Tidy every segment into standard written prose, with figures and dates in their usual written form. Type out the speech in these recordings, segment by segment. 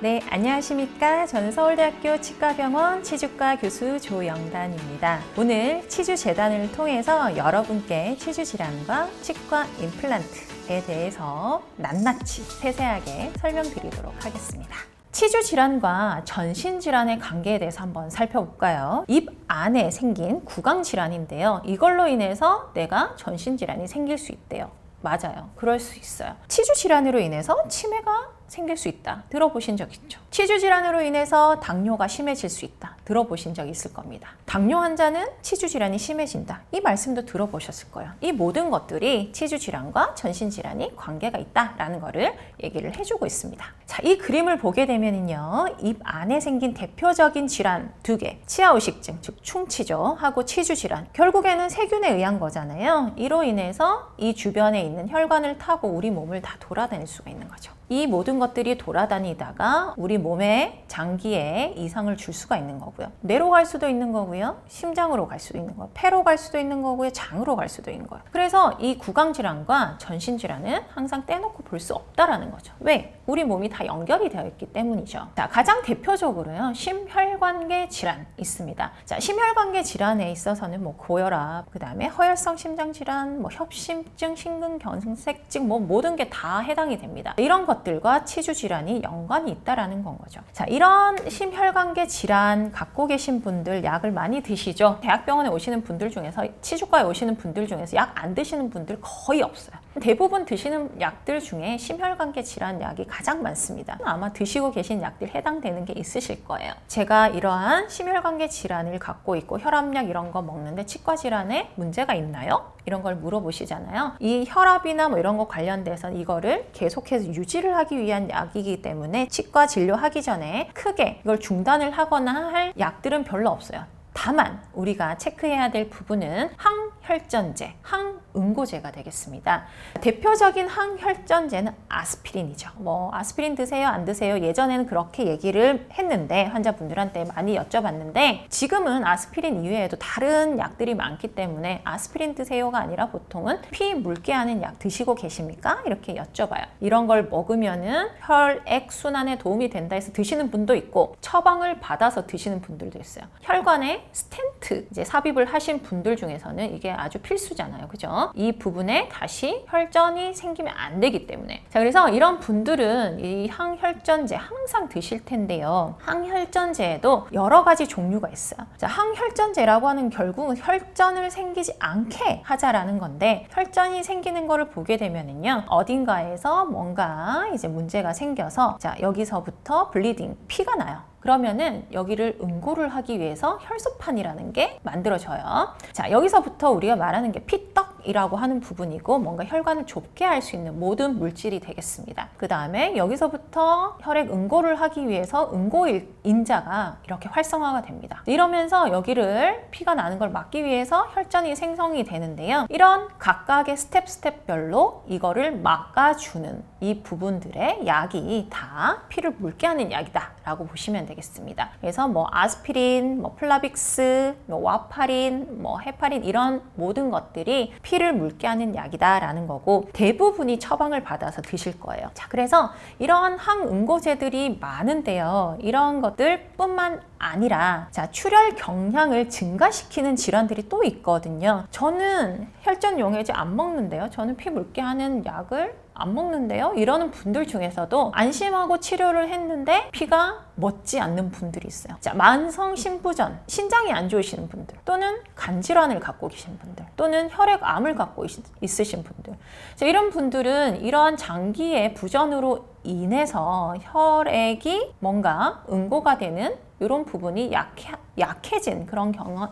네, 안녕하십니까. 저는 서울대학교 치과병원 치주과 교수 조영단입니다. 오늘 치주재단을 통해서 여러분께 치주질환과 치과 임플란트에 대해서 낱낱이 세세하게 설명드리도록 하겠습니다. 치주질환과 전신질환의 관계에 대해서 한번 살펴볼까요? 입 안에 생긴 구강질환인데요. 이걸로 인해서 내가 전신질환이 생길 수 있대요. 맞아요. 그럴 수 있어요. 치주질환으로 인해서 치매가 생길 수 있다. 들어보신 적 있죠? 치주질환으로 인해서 당뇨가 심해질 수 있다. 들어보신 적 있을 겁니다. 당뇨 환자는 치주질환이 심해진다. 이 말씀도 들어보셨을 거예요. 이 모든 것들이 치주질환과 전신질환이 관계가 있다라는 거를 얘기를 해주고 있습니다. 자, 이 그림을 보게 되면은요, 입 안에 생긴 대표적인 질환 두 개, 치아의식증, 즉 충치죠, 하고 치주질환. 결국에는 세균에 의한 거잖아요. 이로 인해서 이 주변에 있는 혈관을 타고 우리 몸을 다 돌아다닐 수가 있는 거죠. 이 모든 것들이 돌아다니다가 우리 몸의 장기에 이상을 줄 수가 있는 거고요. 뇌로 갈 수도 있는 거고요. 심장으로 갈 수도 있는 거고요. 폐로 갈 수도 있는 거고요. 장으로 갈 수도 있는 거예요. 그래서 이 구강질환과 전신질환은 항상 떼놓고 볼 수 없다라는 거죠. 왜? 우리 몸이 다 연결이 되어 있기 때문이죠. 자, 가장 대표적으로요, 심혈관계 질환 있습니다. 자, 심혈관계 질환에 있어서는 뭐 고혈압, 그 다음에 허혈성 심장질환, 뭐 협심증, 심근경색증, 뭐 모든 게 다 해당이 됩니다. 이런 것들과 치주질환이 연관이 있다라는 건 거죠. 자, 이런 심혈관계 질환 갖고 계신 분들 약을 많이 드시죠? 대학병원에 오시는 분들 중에서, 치주과에 오시는 분들 중에서 약 안 드시는 분들 거의 없어요. 대부분 드시는 약들 중에 심혈관계 질환 약이 가장 많습니다. 아마 드시고 계신 약들 해당되는 게 있으실 거예요. 제가 이러한 심혈관계 질환을 갖고 있고 혈압약 이런 거 먹는데 치과 질환에 문제가 있나요? 이런 걸 물어보시잖아요. 이 혈압이나 뭐 이런 거 관련돼서 이거를 계속해서 유지를 하기 위한 약이기 때문에 치과 진료하기 전에 크게 이걸 중단을 하거나 할 약들은 별로 없어요. 다만 우리가 체크해야 될 부분은 항혈전제, 항응고제가 되겠습니다. 대표적인 항혈전제는 아스피린이죠. 뭐 아스피린 드세요, 안 드세요? 예전에는 그렇게 얘기를 했는데 환자분들한테 많이 여쭤봤는데, 지금은 아스피린 이외에도 다른 약들이 많기 때문에 아스피린 드세요가 아니라 보통은 피 묽게 하는 약 드시고 계십니까? 이렇게 여쭤봐요. 이런 걸 먹으면은 혈액 순환에 도움이 된다 해서 드시는 분도 있고, 처방을 받아서 드시는 분들도 있어요. 혈관에 스텐트 이제 삽입을 하신 분들 중에서는 이게 아주 필수잖아요. 그죠? 이 부분에 다시 혈전이 생기면 안 되기 때문에. 자, 그래서 이런 분들은 이 항혈전제 항상 드실 텐데요. 항혈전제에도 여러 가지 종류가 있어요. 자, 항혈전제라고 하는 결국은 혈전을 생기지 않게 하자라는 건데, 혈전이 생기는 거를 보게 되면은요, 어딘가에서 뭔가 이제 문제가 생겨서, 자, 여기서부터 블리딩, 피가 나요. 그러면은 여기를 응고를 하기 위해서 혈소판이라는 게 만들어져요. 자, 여기서부터 우리가 말하는 게 피떡이라고 하는 부분이고, 뭔가 혈관을 좁게 할 수 있는 모든 물질이 되겠습니다. 그 다음에 여기서부터 혈액 응고를 하기 위해서 응고인자가 이렇게 활성화가 됩니다. 이러면서 여기를 피가 나는 걸 막기 위해서 혈전이 생성이 되는데요. 이런 각각의 스텝별로 이거를 막아주는 이 부분들의 약이 다 피를 묽게 하는 약이다 라고 보시면 되겠습니다. 그래서 뭐 아스피린, 뭐 플라빅스, 뭐 와파린, 뭐 헤파린, 이런 모든 것들이 피를 묽게 하는 약이다 라는 거고, 대부분이 처방을 받아서 드실 거예요. 자, 그래서 이런 항응고제들이 많은데요, 이런 것들 뿐만 아니라, 자, 출혈 경향을 증가시키는 질환들이 또 있거든요. 저는 혈전 용해제 안 먹는데요, 저는 피 묽게 하는 약을 안 먹는데요, 이러는 분들 중에서도 안심하고 치료를 했는데 피가 멎지 않는 분들이 있어요. 자, 만성 심부전, 신장이 안 좋으시는 분들, 또는 간질환을 갖고 계신 분들, 또는 혈액암을 갖고 있으신 분들. 자, 이런 분들은 이러한 장기의 부전으로 인해서 혈액이 뭔가 응고가 되는 이런 부분이 약해진 그런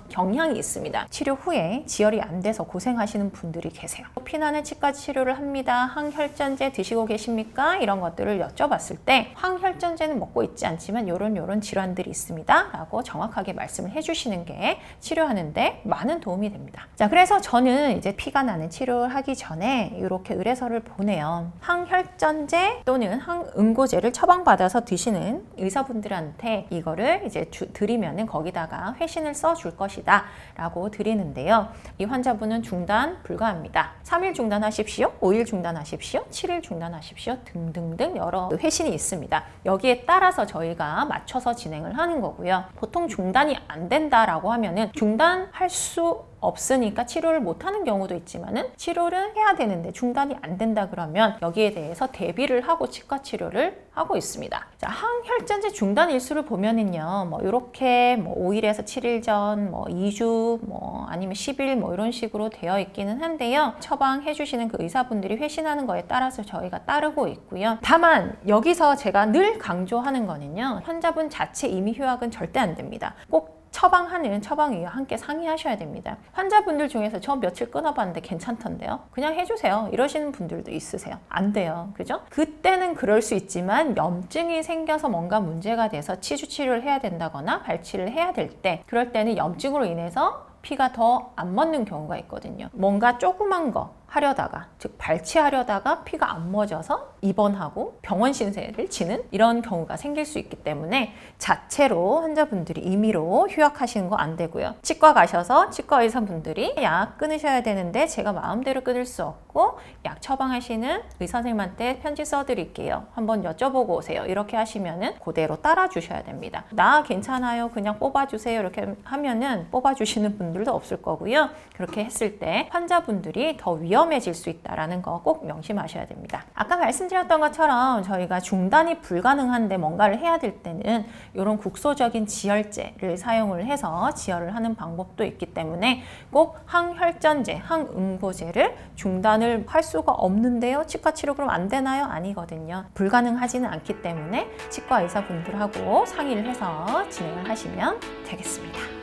경향이 있습니다. 치료 후에 지혈이 안 돼서 고생하시는 분들이 계세요. 피나는 치과 치료를 합니다. 항혈전제 드시고 계십니까? 이런 것들을 여쭤봤을 때 항혈전제는 먹고 있지 않지만 요런 질환들이 있습니다 라고 정확하게 말씀을 해주시는 게 치료하는데 많은 도움이 됩니다. 자, 그래서 저는 이제 피가 나는 치료를 하기 전에 이렇게 의뢰서를 보내요. 항혈전제 또는 항응고제를 처방받아서 드시는 의사분들한테 이거를 이제 드리면은 거기다 여기다가 회신을 써줄 것이다 라고 드리는데요. 이 환자분은 중단 불가합니다. 3일 중단하십시오, 5일 중단하십시오, 7일 중단하십시오 등등등 여러 회신이 있습니다. 여기에 따라서 저희가 맞춰서 진행을 하는 거고요. 보통 중단이 안 된다라고 하면은 중단할 수 없으니까 치료를 못하는 경우도 있지만은 치료를 해야 되는데 중단이 안 된다 그러면 여기에 대해서 대비를 하고 치과 치료를 하고 있습니다. 자, 항혈전제 중단 일수를 보면은요, 뭐 이렇게 뭐 5일에서 7일 전, 뭐 2주, 뭐 아니면 10일 뭐 이런 식으로 되어 있기는 한데요. 처방해 주시는 그 의사분들이 회신하는 거에 따라서 저희가 따르고 있고요. 다만 여기서 제가 늘 강조하는 거는요, 환자분 자체 임의 휴학은 절대 안 됩니다. 꼭 처방하는 처방의와 함께 상의하셔야 됩니다. 환자분들 중에서 저 며칠 끊어봤는데 괜찮던데요? 그냥 해주세요. 이러시는 분들도 있으세요. 안 돼요. 그죠? 그때는 그럴 수 있지만 염증이 생겨서 뭔가 문제가 돼서 치주 치료를 해야 된다거나 발치를 해야 될 때, 그럴 때는 염증으로 인해서 피가 더 안 멎는 경우가 있거든요. 뭔가 조그만 거 하려다가, 즉 발치하려다가 피가 안 멎어서 입원하고 병원 신세를 지는 이런 경우가 생길 수 있기 때문에 자체로 환자분들이 임의로 휴학하시는 거 안 되고요. 치과 가셔서 치과 의사분들이 약 끊으셔야 되는데 제가 마음대로 끊을 수 없고 약 처방하시는 의사 선생님한테 편지 써드릴게요. 한번 여쭤보고 오세요. 이렇게 하시면은 그대로 따라주셔야 됩니다. 나 괜찮아요. 그냥 뽑아주세요. 이렇게 하면은 뽑아주시는 분들도 없을 거고요. 그렇게 했을 때 환자분들이 더 위험해질 수 있다는 거 꼭 명심하셔야 됩니다. 아까 말씀드렸던 것처럼 저희가 중단이 불가능한데 뭔가를 해야 될 때는 이런 국소적인 지혈제를 사용을 해서 지혈을 하는 방법도 있기 때문에 꼭 항혈전제, 항응고제를 중단을 할 수가 없는데요. 치과 치료 그럼 안 되나요? 아니거든요. 불가능하지는 않기 때문에 치과 의사분들하고 상의를 해서 진행을 하시면 되겠습니다.